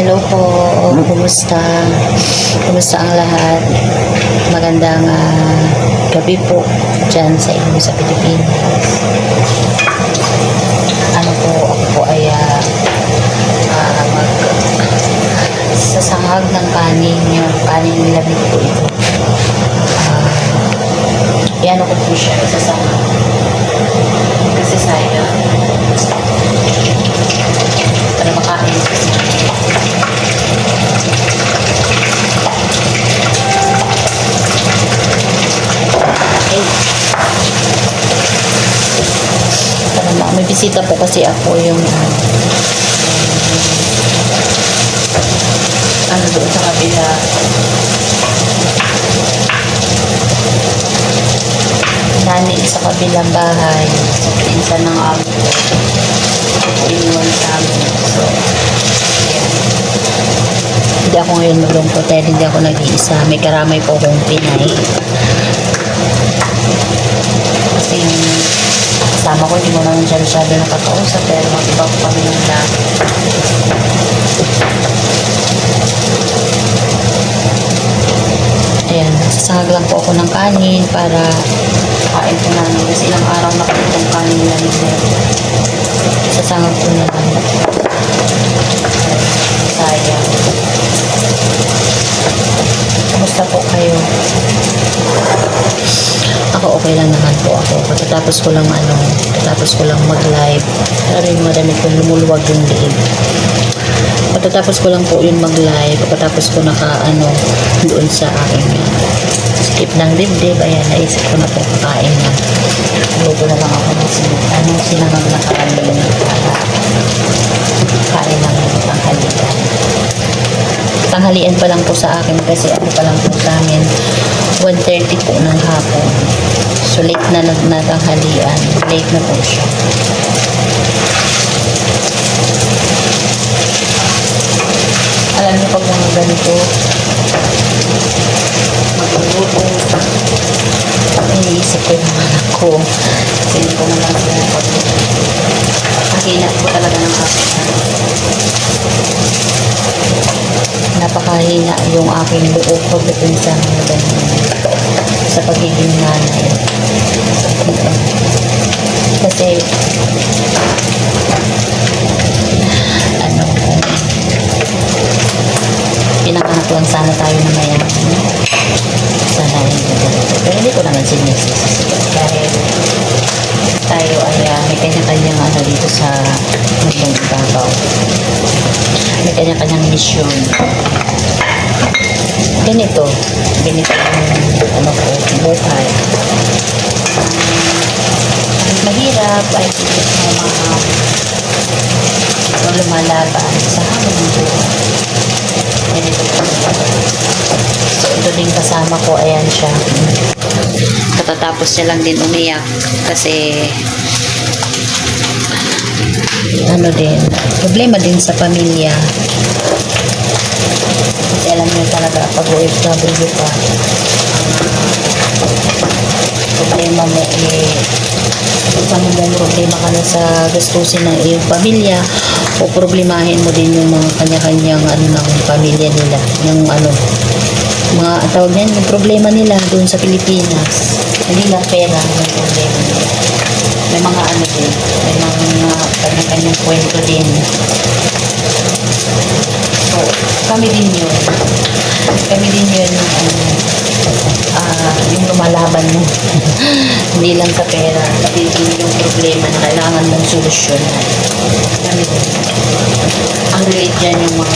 Hello po, kumusta? Kumusta ang lahat? Magandang gabi po dyan sa inyo sa Pilipinas. Ano po, ako po ay sasangag ng kanin, yung kanin nilamig po ito. Yan ako po siya, sasangag. Kasi sayang. Para makain. May bisita po kasi ako yung ano doon sa kabila. Nani sa kabilang bahay. Sa pinsan ng amo ko. Iniwan sa amin. So, ayan. Hindi ako ngayon malungkot dahil hindi ako nag-iisa. May karamay po akong Pinay. Kasi yung kasama ko, hindi mo naman siya masyado nakakausap, pero mag-iba ko kami ng lahat. Ayan, sasangag lang po ako ng kanin para kain ko namin. Kasi ilang araw na po itong kanin na nila. Sasangag ko na lang. Sayang. Kumusta po kayo? Ako okay lang naman po ako. Pagkatapos ko lang mag-live. Pero yung madami kong lumuluwag yung liig. Pagkatapos ko lang po yung mag-live. Pagkatapos ko doon sa aking skip ng dibdib. Ayan, naisip ko na po kakain na. Luto na lang ako ng sinangag na kanin para kain ng tanghalian. Tanghalian pa lang po sa akin kasi pa lang po sa amin 1:30 po ng hapon. So late na tanghalian. Late na po siya. Alam niyo pag mga ganito magluluto, iniisip ko yung anak ko. Kasi hindi ko naman sila pagkakinat po talaga ng aking napakahina yung aking loob pagdating sa mga ganyan sa pagiging nanay. Kasi pinanganak lang sana tayo na mayaman. Sana hindi ganito. Pero hindi ko naman sinisisi. Dahil tayo ay may kanya-kanyang dito sa mundong ibabaw. May kanya-kanyang misyon. Ganito yung buhay. Mahirap ay lumalaban sa hamon ng buhay. Ganito po. So, ito din kasama ko, ayan siya. Katatapos niya lang din umiyak kasi problema din sa pamilya. Kasi alam niyo talaga pag OFW ka, problema mo problema ka na sa gastusin ng iyong pamilya o problemahin mo din yung mga kanya-kanyang ng pamilya nila, yung mga tawag yan, yung problema nila doon sa Pilipinas. Hindi lang pera yung problema nila. May mga din, may mga kanya-kanyang kwento din. So, kami din yun yung lumalaban mo. Hindi lang sa pera, pati din yung problema na kailangan mong solusyonan. Kami din. Ang relate dyan yung mga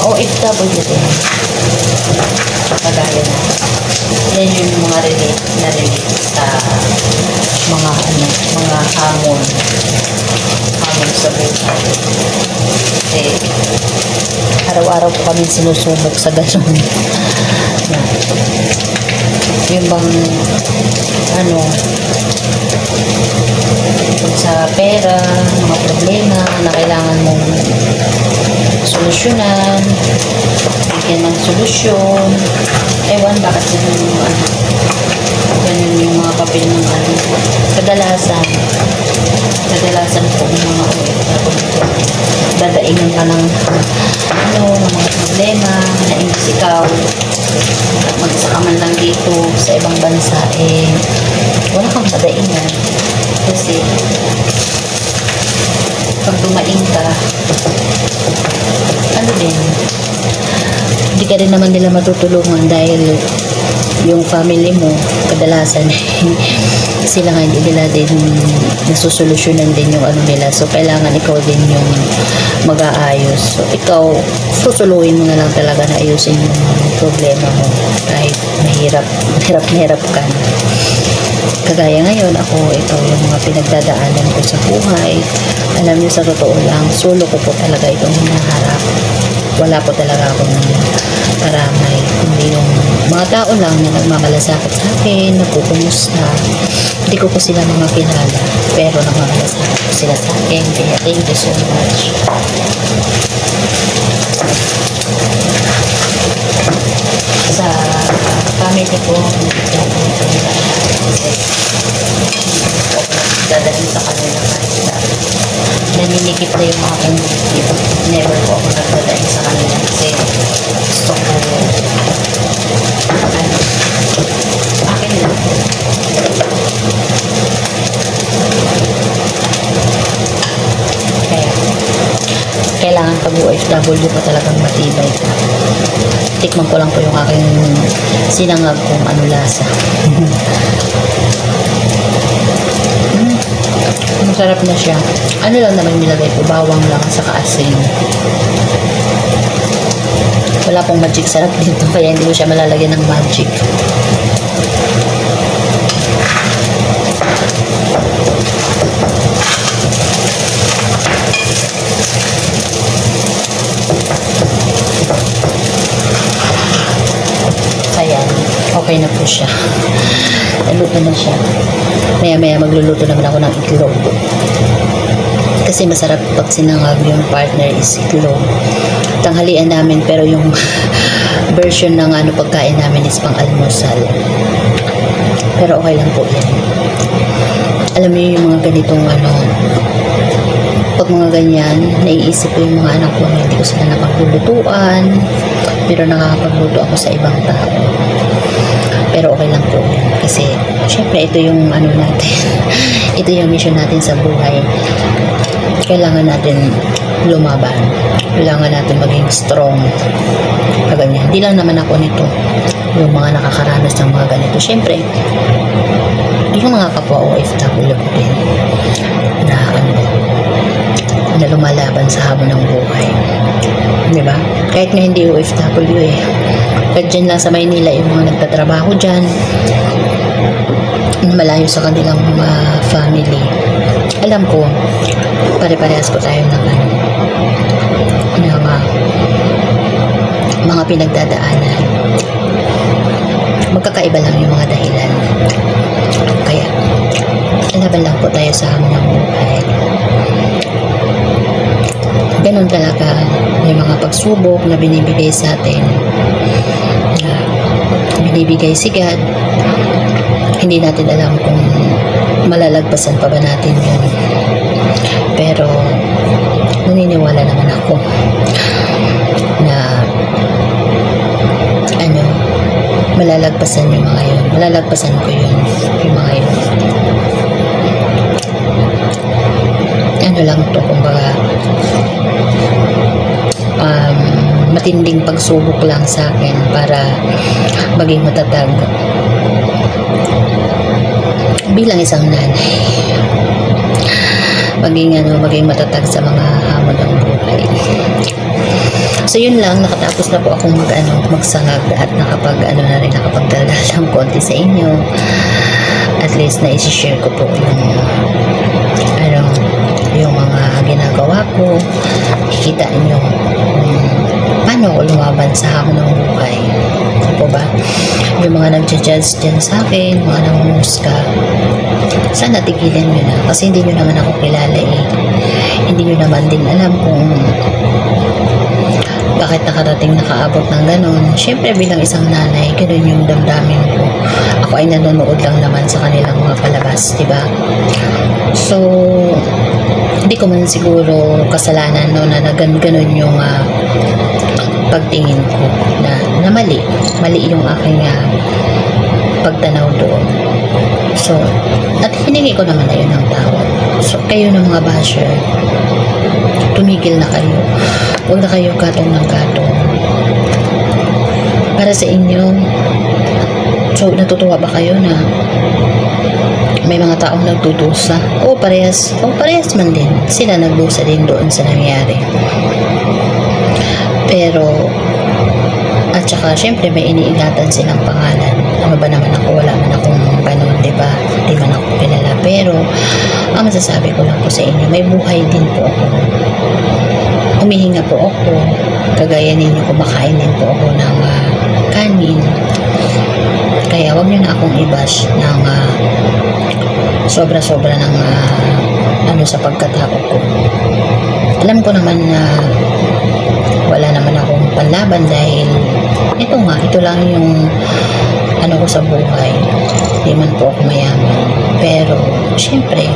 OFW din. Kagaya na. Yan yung mga relate sa mga hamon sa buhay. Kasi araw-araw po kami sinusubok sa ganun. Yung bang sa pera, mga problema na kailangan mong solusyonan, bigyan ng solusyon. Ewan, bakit ganun yung mga papel ng kadalasan po ng mga OFW. daingan ka ng ng mga problema, na imbis ikaw mag-isa ka man lang dito sa ibang bansa, wala kang madaingan. Kasi pag dumaing ka, hindi ka rin naman nila matutulungan dahil yung family mo, kadalasan, sila nga hindi nila din nasusolusyonan din yung nila. So, kailangan ikaw din yung mag-aayos. So, ikaw, susuluhin mo na lang talaga na ayusin yung problema mo. Kahit mahirap ka. Kagaya ngayon, ito yung mga pinagdadaanan ko sa buhay. Alam niyo, sa totoo lang, solo ko po talaga itong hinaharap. Wala po talaga akong karamay. Hindi yung mga tao lang na nagmamalasakit sa akin, nagkukumusta. Hindi ko po sila mga kilala, pero nagmamalasakit po sila sa akin. Kaya thank you so much. Sa family ko, dadalhin sa kanila kahit na naninikip na yung mga community. Never po ako nagdadahin sa kanila kasi gusto ko akin lang. Kaya kailangan pag OFW pa talagang matibay ka. Tikman ko lang po yung aking sinangag kung ano lasa. Masarap na siya. Ano lang naman nilagay ko, bawang lang sa asin. Wala pong magic sarap dito, kaya hindi ko siya malalagyan ng magic. Ayan, okay na po siya. Naluto na siya. Maya-maya magluluto naman ako ng itlog. Kasi masarap pag sinangag yung partner is itlog. Tanghalian namin, pero yung version ng pagkain namin is pang almusal. Pero okay lang po yan. Alam niyo yung mga ganitong pag mga ganyan, naiisip ko yung mga anak ko na hindi ko sila napaglulutuan, pero nakakapagluto ako sa ibang tao. Pero okay lang po yan. Kasi, syempre, ito yung natin. Ito yung mission natin sa buhay. Kailangan natin lumaban. Kailangan natin maging strong. Ganyan. Hindi lang naman ako nito. Yung mga nakakaranas ng mga ganito. Syempre, yung mga kapwa OFW ko din na lumalaban sa hamon ng buhay. Diba? Kahit nga hindi OFW kahit dyan lang sa Maynila yung mga nagtatrabaho dyan, malayo sa kanilang mga family. Alam ko, pare-parehas po tayo ng mga pinagdadaanan. Magkakaiba lang yung mga dahilan. Kaya, laban lang po tayo sa hamon ng buhay. Ganon talaga, may mga pagsubok na binibigay sa atin, na binibigay si God. Hindi natin alam kung malalagpasan pa ba natin yun. Pero naniniwala naman ako na malalagpasan yung mga yun. Malalagpasan ko yun, yung mga yun. Lang to, kumbaga matinding pagsubok lang sa akin para maging matatag bilang isang nanay, maging matatag sa mga hamon ng buhay. So yun lang, nakatapos na po akong magsangag at nakapagdaldal ng konti sa inyo. At least na isi-share ko po yung mga ginagawa ko. Kikita nyo paano ako lumaban sa hamon ng buhay. Ano po ba? Yung mga nagja-judge dyan sa akin, mga nangunguska, sana tigilan nyo na. Kasi hindi nyo naman ako kilala Hindi nyo naman din alam kung bakit nakaabot ng ganon. Siyempre bilang isang nanay, ganon yung damdamin ko. Ako ay nanonood lang naman sa kanilang mga palabas, diba? So, Hindi ko man siguro kasalanan no, na ganun yung pagtingin ko na mali yung aking pagtanaw doon. So, at hiningi ko naman na yun ng tawad. So, kayo ng mga basher, tumigil na kayo. Huwag na kayo gatong ng gatong. Para sa inyo, so, natutuwa ba kayo na may mga taong nagtutusa? O parehas man din. Sila nagdusa din doon sa nangyari. Pero, at saka, syempre, may iniingatan silang pangalan. Ano ba naman ako? Wala man akong ganun, diba? Di man ako kilala. Pero, ang masasabi ko lang po sa inyo, may buhay din po ako. Humihinga po ako. Kagaya ninyo, kumakain din po ako ng kanin. Kaya, wag nyo na akong i-bash ng sobra-sobra ng sa pagkatao ko. Alam ko naman na wala naman akong panlaban dahil ito lang yung ko sa buhay. Hindi man po ako mayaman. Pero, syempre,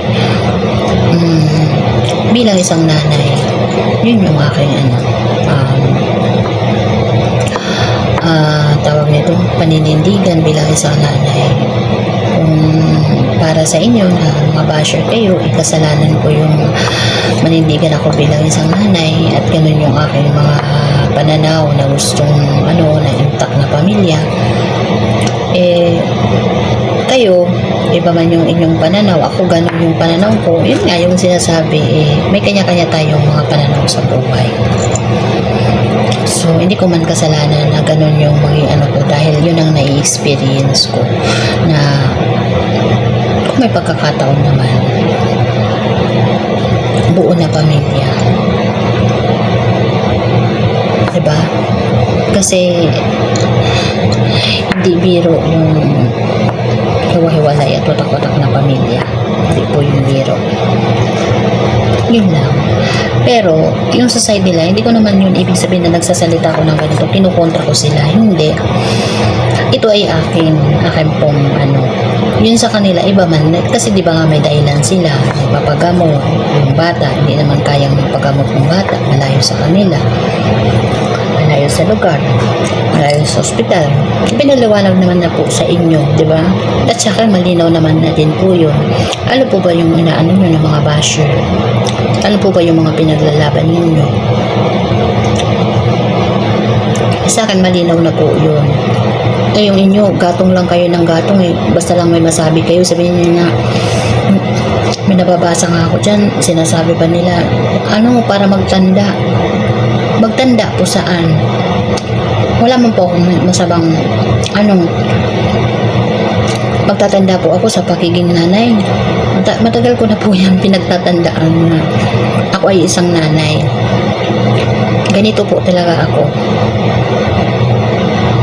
bilang isang nanay, yun yung aking tawag nito, paninindigan bilang isang nanay. Kung para sa inyo na mga basher kayo, kasalanan ko yung manindigan ako bilang isang nanay at ganun yung aking mga pananaw na gustong na intact na pamilya. Kayo, iba man yung inyong pananaw, ako ganun yung pananaw ko, yun nga yung sinasabi, may kanya-kanya tayong mga pananaw sa buhay. So, hindi ko man kasalanan na ganun yung maging ko dahil yun ang nai-experience ko na kung may pagkakataon naman buo na pamilya, diba? Kasi hindi biro yung hiwa-hiwalay at watak-watak na pamilya. Hindi po yung biro. Yun lang. Pero, yung sa side nila, hindi ko naman yun ibig sabihin na nagsasalita ko ng ganito, kinukontra ko sila. Hindi. Ito ay akin pong yun sa kanila, iba man. Kasi di ba nga may dahilan sila, nagpapagamot, yung bata, hindi naman kayang magpagamot ng bata, malayo sa kanila. Malayo sa lugar, malayo sa ospital. Pinaliwanag naman na po sa inyo, di ba? At saka malinaw naman na din po yun. Ano po ba yung inaano nyo ng mga basher? Ano po ba yung mga pinaglalaban ninyo? Sa akin, malinaw na po yun. Yung inyo, gatong lang kayo ng gatong basta lang may masabi kayo, sabihin niyo na may nababasa nga ako dyan, sinasabi pa nila para magtanda po saan? Wala man po akong masabang magtatanda po ako sa pakiging nanay. Matagal ko na po yan pinagtatandaan na ako ay isang nanay. Ganito po talaga ako.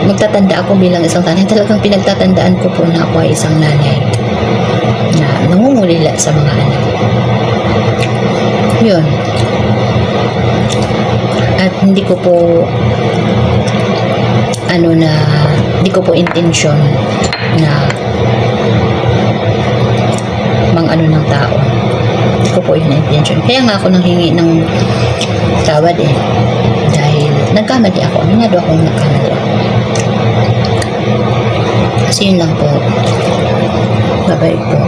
Magtatanda ako bilang isang nanay. Talagang pinagtatandaan ko po na ako ay isang nanay na nangungulila sa mga anak. Yun. At hindi ko po hindi ko po intention na ng tao. Hindi ko po yun intention. Kaya nga ako nanghingi ng tawad dahil nagkamali ako. Aminado akong nagkamali ako. Kasi yun lang po. Bye-bye po.